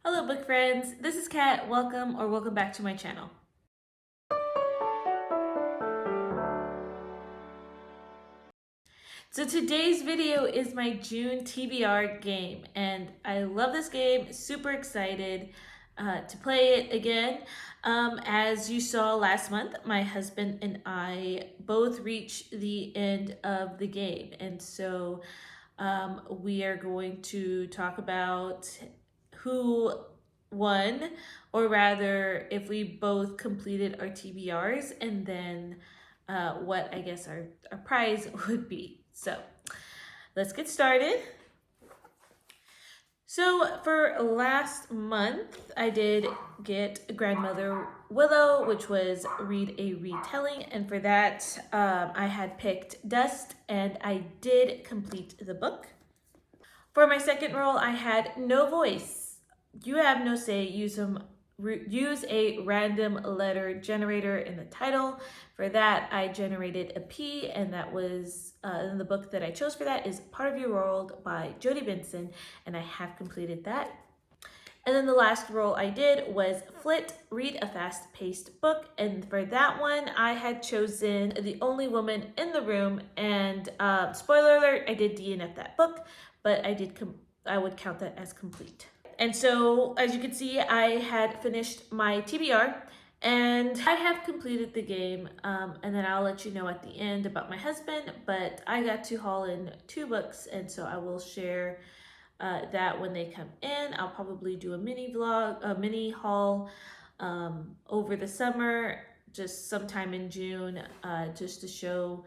Hello book friends, this is Kat. Welcome back to my channel. So today's video is my June TBR game, and I love this game, super excited to play it again. As you saw last month, my husband and I both reached the end of the game, and so we are going to talk about who won, or rather, if we both completed our TBRs, and then what I guess our prize would be. So let's get started. So for last month, I did get Grandmother Willow, which was read a retelling, and for that, I had picked Dust, and I did complete the book. For my second role, I had No Voice. You have no say. Use a random letter generator in the title. For that, I generated a P, and that was in the book that I chose for that is Part of Your World by Jodie Benson, and I have completed that. And then the last role I did was Flit, read a fast-paced book. And for that one, I had chosen The Only Woman in the Room. And spoiler alert, I did DNF that book, but I would count that as complete. And so, as you can see, I had finished my TBR, and I have completed the game, and then I'll let you know at the end about my husband, but I got to haul in 2 books, and so I will share that when they come in. I'll probably do a mini haul over the summer, just sometime in June, just to show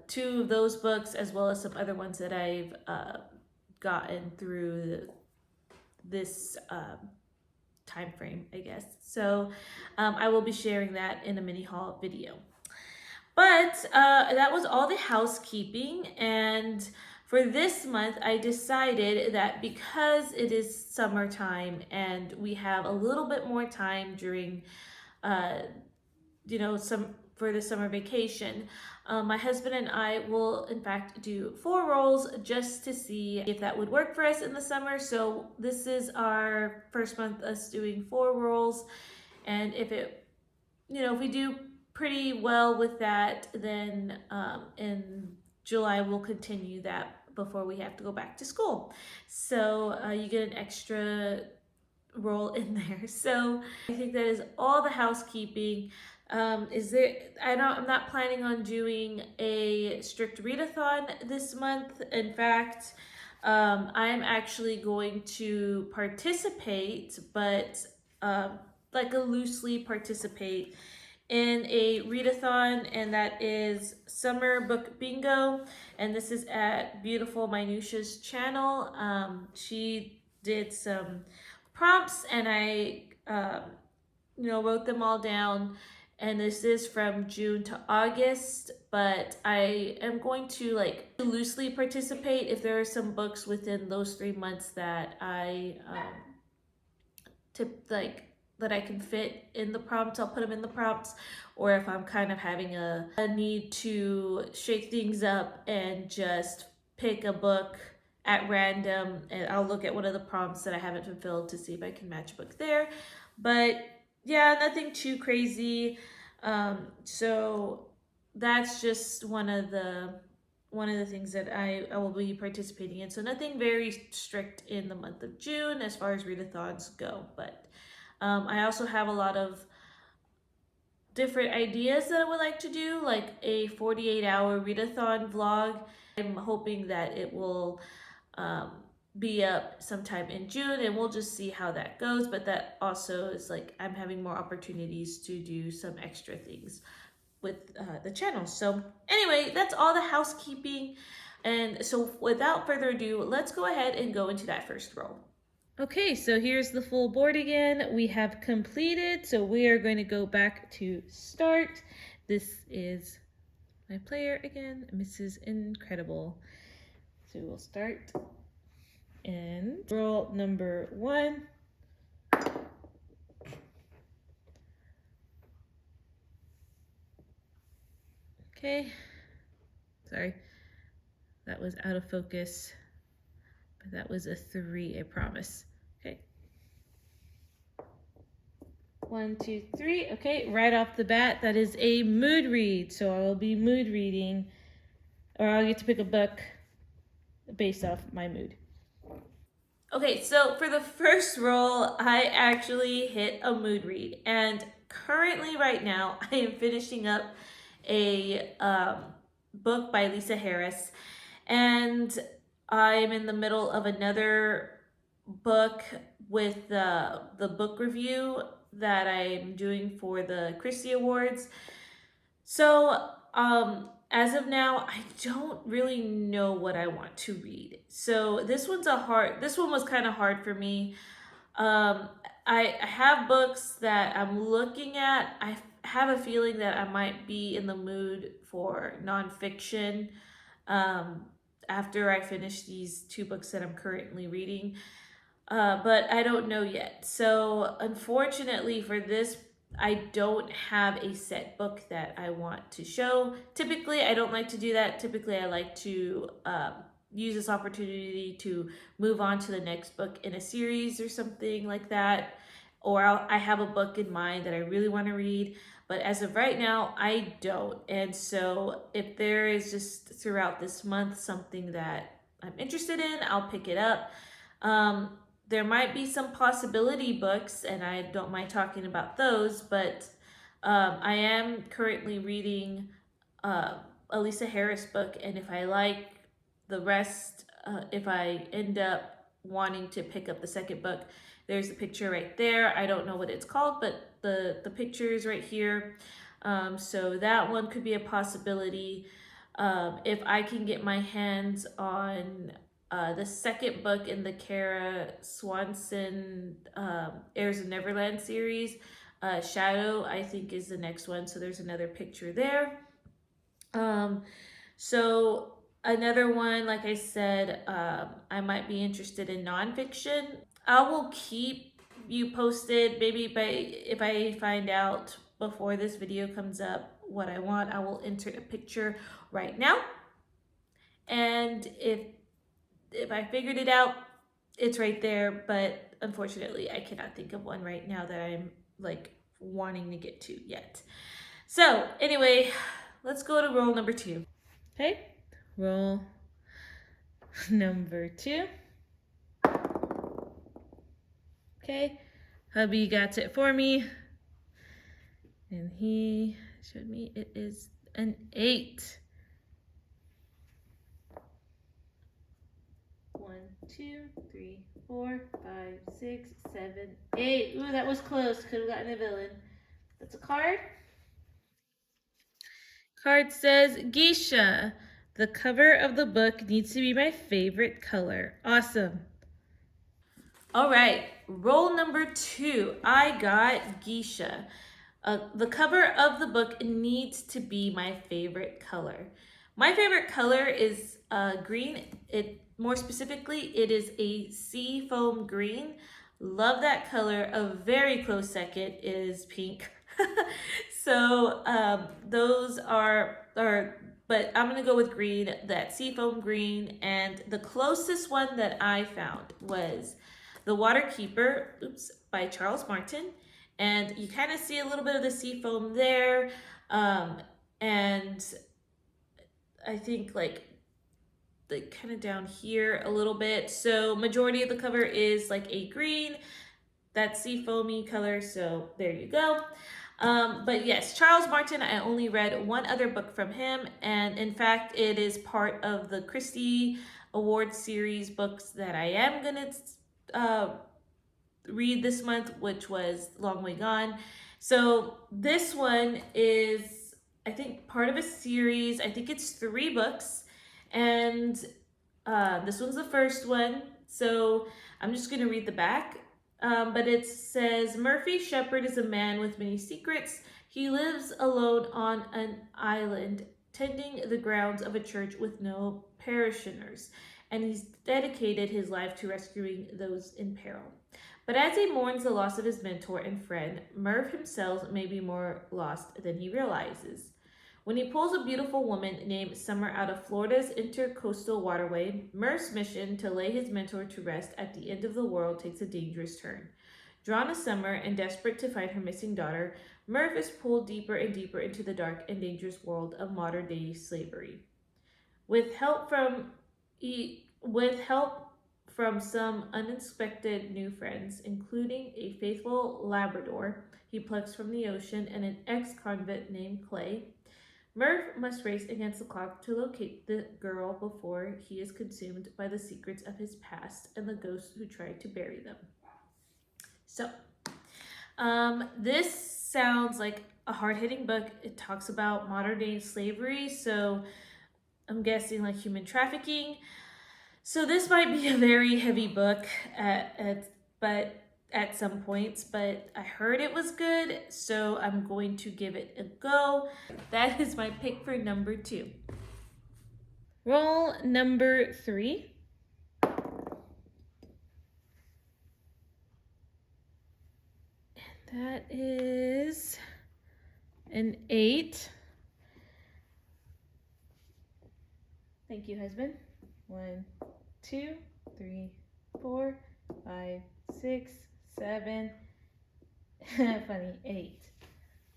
2 of those books, as well as some other ones that I've gotten through this time frame, I guess. So I will be sharing that in a mini haul video. But that was all the housekeeping, and for this month, I decided that because it is summertime and we have a little bit more time during, for the summer vacation, my husband and I will in fact do 4 rolls just to see if that would work for us in the summer. So this is our first month us doing 4 rolls, and if we do pretty well with that, then in July we'll continue that before we have to go back to school. So you get an extra roll in there. So I think that is all the housekeeping. I'm not planning on doing a strict readathon this month. In fact, I'm actually going to participate, but like a loosely participate in a readathon, and that is Summer Book Bingo, and this is at Beautiful Minutia's channel. She did some prompts, and I wrote them all down, and this is from June to August, but I am going to loosely participate if there are some books within those 3 months that I that I can fit in the prompts. I'll put them in the prompts, or if I'm kind of having a need to shake things up and just pick a book at random, and I'll look at one of the prompts that I haven't fulfilled to see if I can match a book there. But yeah, nothing too crazy. So that's just one of the things that I will be participating in. So nothing very strict in the month of June as far as readathons go, but I also have a lot of different ideas that I would like to do, like a 48-hour readathon vlog. I'm hoping that it will be up sometime in June, and we'll just see how that goes. But that also is I'm having more opportunities to do some extra things with the channel. So anyway, that's all the housekeeping. And so without further ado, let's go ahead and go into that first roll. Okay, so here's the full board again. We have completed, so we are going to go back to start. This is my player again, Mrs. Incredible. So we'll start and roll number 1. Okay, sorry, that was out of focus, but that was a 3, I promise. Okay, 1, 2, 3. Okay, right off the bat, that is a mood read. So I will be mood reading, or I'll get to pick a book based off my mood. Okay, so for the first roll, I actually hit a mood read. And currently, right now, I am finishing up a book by Lisa Harris. And I'm in the middle of another book with the book review that I'm doing for the Christie Awards. So, as of now, I don't really know what I want to read. So this one was kind of hard for me. Um, I have books that I'm looking at. I have a feeling that I might be in the mood for nonfiction um, after I finish these two books that I'm currently reading. But I don't know yet. So, unfortunately, for this, I don't have a set book that I want to show. Typically, I don't like to do that. Typically, I like to use this opportunity to move on to the next book in a series or something like that. Or I have a book in mind that I really want to read. But as of right now, I don't. And so, if there is just throughout this month something that I'm interested in, I'll pick it up. Um, there might be some possibility books, and I don't mind talking about those, but I am currently reading uh, a Lisa Harris book, and if I like the rest, if I end up wanting to pick up the second book, there's a picture right there. I don't know what it's called, but the picture is right here. So that one could be a possibility. If I can get my hands on the second book in the Kara Swanson Heirs of Neverland series, Shadow, I think, is the next one. So there's another picture there. So another one, like I said, I might be interested in nonfiction. I will keep you posted. Maybe if I find out before this video comes up what I want, I will insert a picture right now. And if I figured it out, it's right there. But unfortunately, I cannot think of one right now that I'm like wanting to get to yet. So anyway, let's go to roll number 2. Okay, roll number 2. Okay, hubby got it for me, and he showed me it is an 8. 1, 2, 3, 4, 5, 6, 7, 8. Ooh, that was close. Could have gotten a villain. That's a card. Card says, Geisha. The cover of the book needs to be my favorite color. Awesome. All right, roll number 2. I got Geisha. The cover of the book needs to be my favorite color. My favorite color is green. More specifically, it is a sea foam green. Love that color. A very close second is pink. So those are, but I'm gonna go with green, that seafoam green, and the closest one that I found was The Water Keeper, by Charles Martin. And you kind of see a little bit of the seafoam there. And I think like kind of down here a little bit. So majority of the cover is like a green, that seafoamy color. So there you go. But yes, Charles Martin, I only read one other book from him. And in fact, it is part of the Christie Award series books that I am going to read this month, which was Long Way Gone. So this one is, I think, part of a series. I think it's 3 books. And this one's the first one. So I'm just going to read the back. But it says, Murphy Shepard is a man with many secrets. He lives alone on an island, tending the grounds of a church with no parishioners, and he's dedicated his life to rescuing those in peril. But as he mourns the loss of his mentor and friend, Murph himself may be more lost than he realizes. When he pulls a beautiful woman named Summer out of Florida's intercoastal waterway, Murph's mission to lay his mentor to rest at the end of the world takes a dangerous turn. Drawn to summer and desperate to find her missing daughter, Murph is pulled deeper and deeper into the dark and dangerous world of modern day slavery. With help from some unexpected new friends, including a faithful Labrador he plucks from the ocean and an ex-convict named Clay, Murph must race against the clock to locate the girl before he is consumed by the secrets of his past and the ghosts who tried to bury them. So, this sounds like a hard-hitting book. It talks about modern day slavery, so I'm guessing like human trafficking. So this might be a very heavy book at some points, but I heard it was good, so I'm going to give it a go. That is my pick for number 2. Roll number 3. And that is an 8. Thank you, husband. 1, 2, 3, 4, 5, 6, 7. Funny, 8.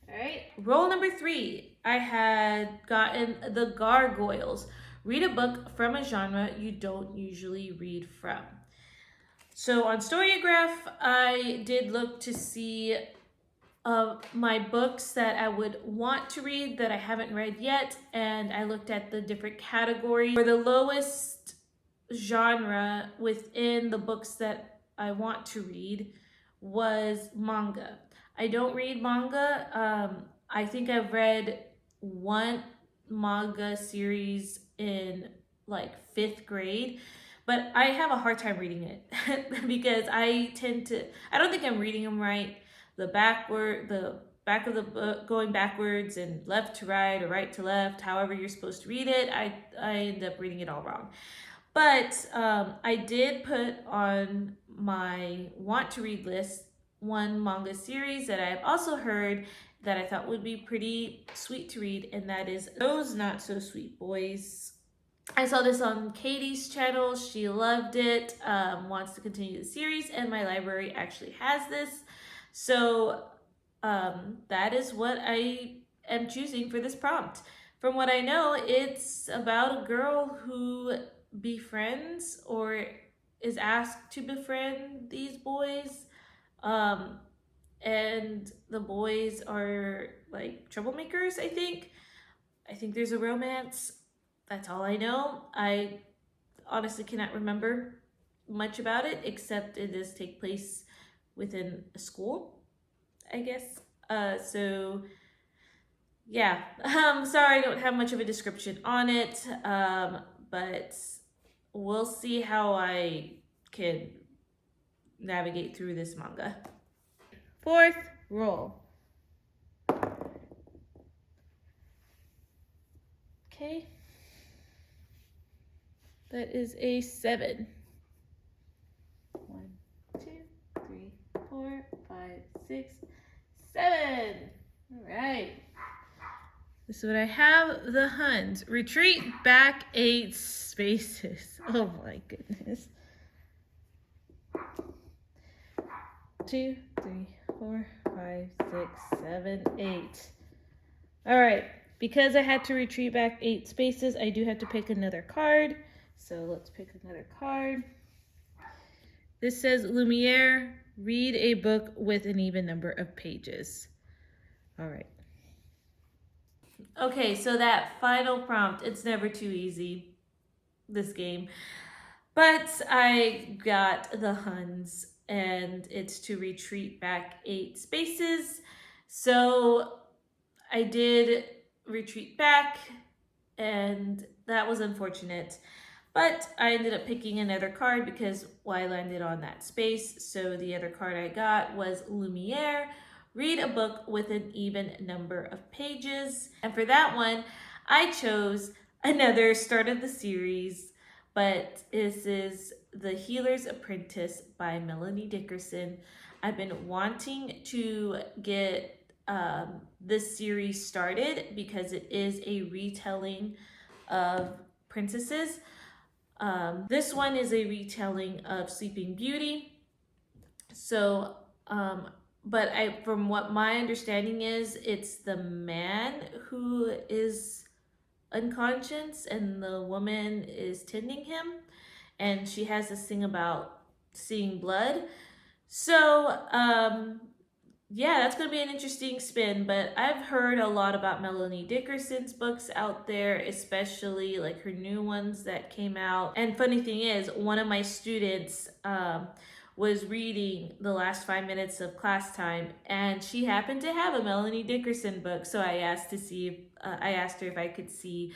All right. Roll number 3. I had gotten The Gargoyles. Read a book from a genre you don't usually read from. So on Storygraph, I did look to see my books that I would want to read that I haven't read yet, and I looked at the different categories. For the lowest genre within the books that I want to read was manga. I don't read manga. I think I've read one manga series in like 5th grade, but I have a hard time reading it because I don't think I'm reading them right. The back of the book going backwards and left to right or right to left, however you're supposed to read it, I end up reading it all wrong. But I did put on my want to read list one manga series that I've also heard that I thought would be pretty sweet to read, and that is Those Not So Sweet Boys. I saw this on Katie's channel. She loved it, wants to continue the series, and my library actually has this. So that is what I am choosing for this prompt. From what I know, it's about a girl who befriends or is asked to befriend these boys. And the boys are like troublemakers, I think. I think there's a romance. That's all I know. I honestly cannot remember much about it, except it does take place within a school, I guess. So yeah, sorry I don't have much of a description on it, but we'll see how I can navigate through this manga. 4th roll. Okay. That is a 7. 1, 2, 3, 4, 5, 6, 7. All right. This is what I have. The Huns. Retreat back 8 spaces. Oh my goodness. 2, 3, 4, 5, 6, 7, 8. All right. Because I had to retreat back 8 spaces, I do have to pick another card. So let's pick another card. This says Lumiere, read a book with an even number of pages. All right. Okay, so that final prompt, it's never too easy, this game. But I got the Huns, and it's to retreat back 8 spaces. So I did retreat back, and that was unfortunate. But I ended up picking another card because I landed on that space. So the other card I got was Lumiere, read a book with an even number of pages. And for that one, I chose another start of the series, but this is The Healer's Apprentice by Melanie Dickerson. I've been wanting to get this series started because it is a retelling of princesses. This one is a retelling of Sleeping Beauty. So But from what my understanding is, it's the man who is unconscious and the woman is tending him, and she has this thing about seeing blood. So yeah, that's going to be an interesting spin, but I've heard a lot about Melanie Dickerson's books out there, especially like her new ones that came out. And funny thing is, one of my students was reading the last 5 minutes of class time, and she happened to have a Melanie Dickerson book. So I asked to see if, I asked her if I could see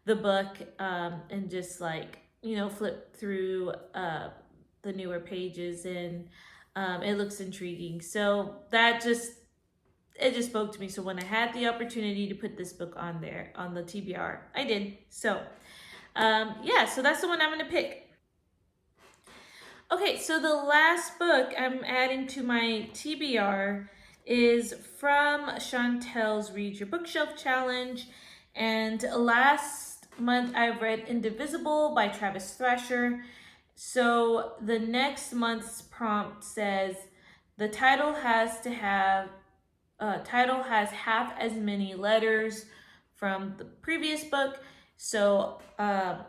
the book and just like, you know, flip through the newer pages, and it looks intriguing. So it just spoke to me. So when I had the opportunity to put this book on there on the TBR, I did. So yeah, so that's the one I'm gonna pick. Okay, so the last book I'm adding to my TBR is from Chantel's Read Your Bookshelf Challenge. And last month I read Indivisible by Travis Thrasher. So the next month's prompt says the title has half as many letters from the previous book. So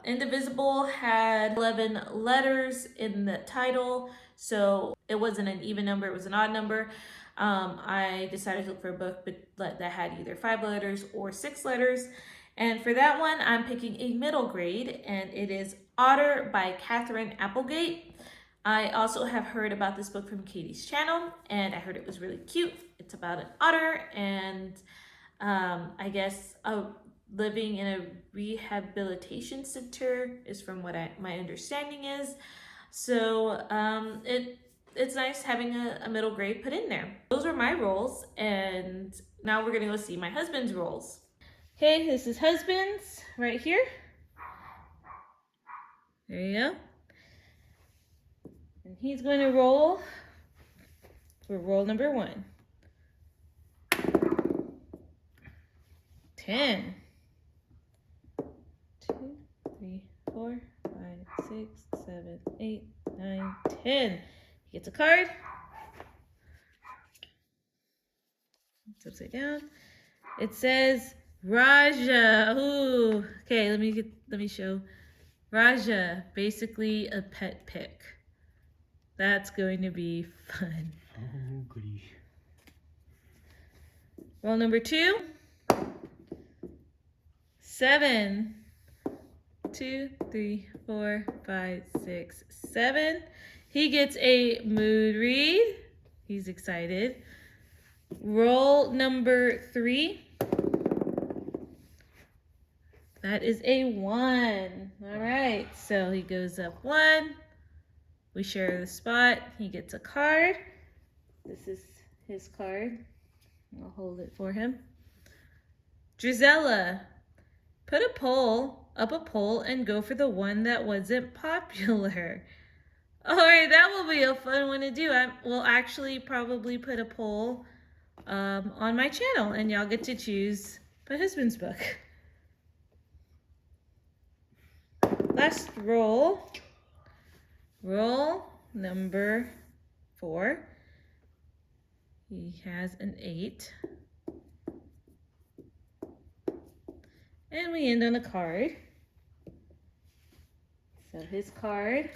Indivisible had 11 letters in the title, so it wasn't an even number, it was an odd number. I decided to look for a book that had either 5 letters or 6 letters. And for that one, I'm picking a middle grade, and it is Otter by Catherine Applegate. I also have heard about this book from Katie's channel, and I heard it was really cute. It's about an otter, and I guess living in a rehabilitation center is from what my understanding is. So it's nice having a middle grade put in there. Those are my roles, and now we're gonna go see my husband's roles. Okay, this is husband's right here. There you go. And he's going to roll for roll number 1. 10. 2, 3, 4, 5, 6, 7, 8, 9, 10. He gets a card. It's upside down. It says Raja. Ooh. Okay, let me show. Raja, basically a pet pick. That's going to be fun. Oh, goody. Roll number 2. 7. 2, 3, 4, 5, 6, 7. He gets a mood read. He's excited. Roll number 3. That is a 1. All right, so he goes up 1. We share the spot. He gets a card. This is his card. I'll hold it for him. Drizella, put up a poll and go for the one that wasn't popular. All right, that will be a fun one to do. I will actually probably put a poll on my channel, and y'all get to choose my husband's book. Last roll. Roll number 4. He has an 8. And we end on a card. So his card,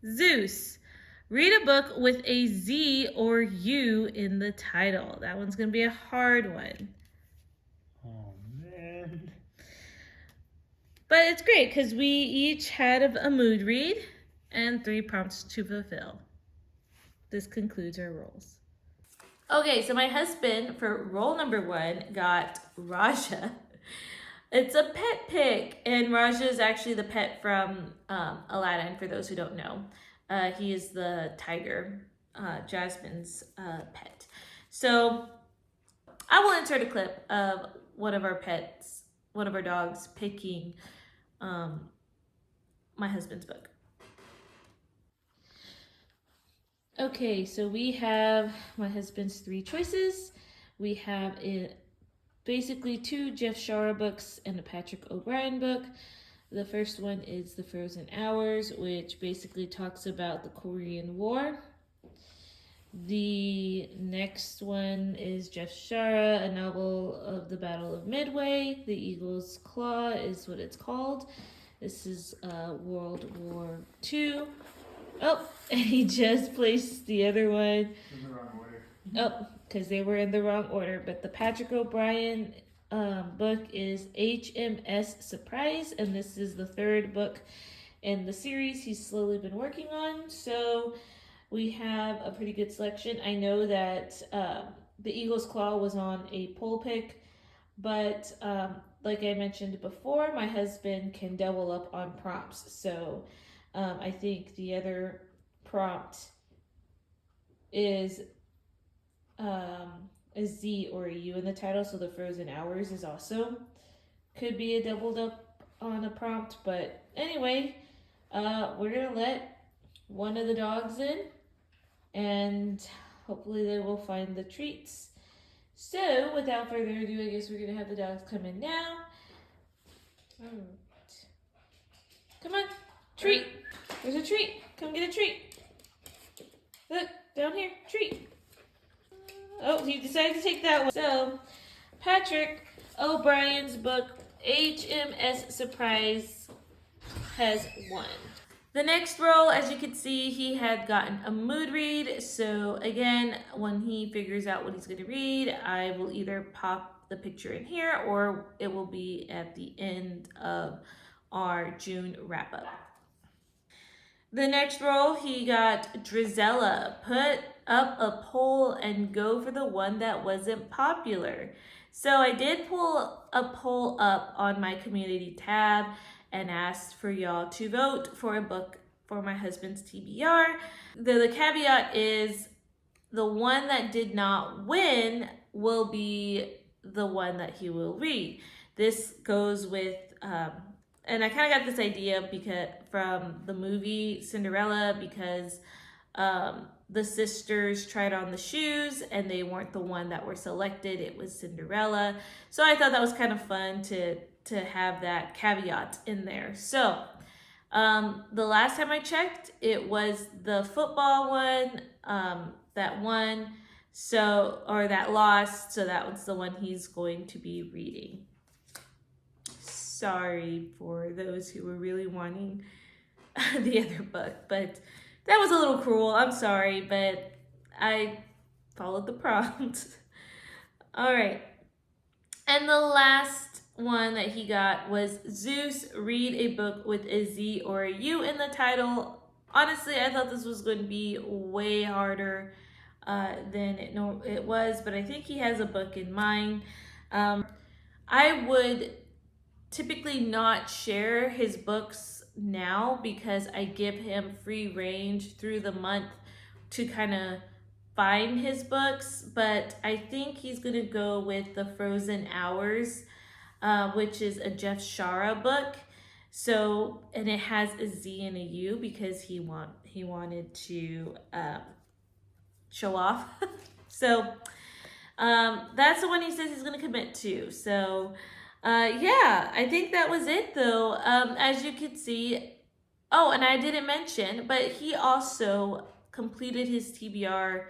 Zeus. Read a book with a Z or U in the title. That one's going to be a hard one. Oh, man. But it's great because we each had a mood read and 3 prompts to fulfill. This concludes our roles. Okay, so my husband for role number 1 got Raja. It's a pet pick, and Raja is actually the pet from Aladdin, for those who don't know. He is the tiger, Jasmine's pet. So I will insert a clip of one of our dogs picking my husband's book. Okay, so we have my husband's 3 choices. We have basically 2 Jeff Shara books and a Patrick O'Brien book. The first one is The Frozen Hours, which basically talks about the Korean War. The next one is Jeff Shara, a novel of the Battle of Midway. The Eagle's Claw is what it's called. This is World War II. Oh, and he just placed the other one. In the wrong order. Oh, because they were in the wrong order. But the Patrick O'Brien book is HMS Surprise, and this is the third book in the series he's slowly been working on. So we have a pretty good selection. I know that the Eagle's Claw was on a poll pick, but like I mentioned before, my husband can double up on prompts. So I think the other prompt is a Z or a U in the title, so The Frozen Hours is also could be a doubled up on a prompt. But anyway, we're gonna let one of the dogs in, and hopefully they will find the treats. So without further ado, I guess we're gonna have the dogs come in now. All right. Come on, treat. There's a treat. Come get a treat. Look, down here, treat. Oh, he decided to take that one. So, Patrick O'Brien's book, HMS Surprise, has won. The next roll, as you can see, he had gotten a mood read. So again, when he figures out what he's going to read, I will either pop the picture in here or it will be at the end of our June wrap up. The next roll, he got Drizella. Put up a poll and go for the one that wasn't popular. So I did pull a poll up on my community tab and asked for y'all to vote for a book for my husband's TBR. The caveat is the one that did not win will be the one that he will read. This goes with, and I kind of got this idea because from the movie Cinderella, because the sisters tried on the shoes and they weren't the one that were selected. It was Cinderella. So I thought that was kind of fun to have that caveat in there. So the last time I checked, it was the football one that won, so, or that lost. So that was the one he's going to be reading. Sorry for those who were really wanting the other book, but that was a little cruel. I'm sorry, but I followed the prompt. All right. And the last one that he got was Zeus, read a book with a Z or a U in the title. Honestly, I thought this was going to be way harder than it was, but I think he has a book in mind. I would typically not share his books now because I give him free range through the month to kind of find his books, but I think he's gonna go with The Frozen Hours, which is a Jeff Shara book. So, and it has a Z and a U because he wanted to show off. So that's the one he says he's gonna commit to. So yeah, I think that was it though. As you can see, oh, and I didn't mention, but he also completed his TBR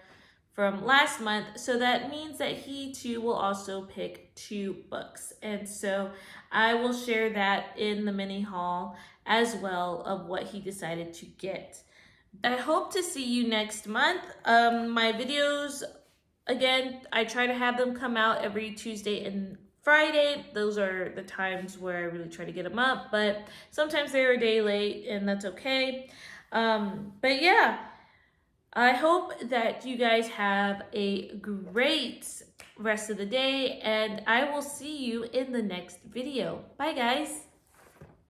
from last month. So that means that he too will also pick 2 books. And so I will share that in the mini haul as well of what he decided to get. I hope to see you next month. My videos, again, I try to have them come out every Tuesday and Friday. Those are the times where I really try to get them up, but sometimes they're a day late and that's okay. But yeah, I hope that you guys have a great rest of the day and I will see you in the next video. Bye guys.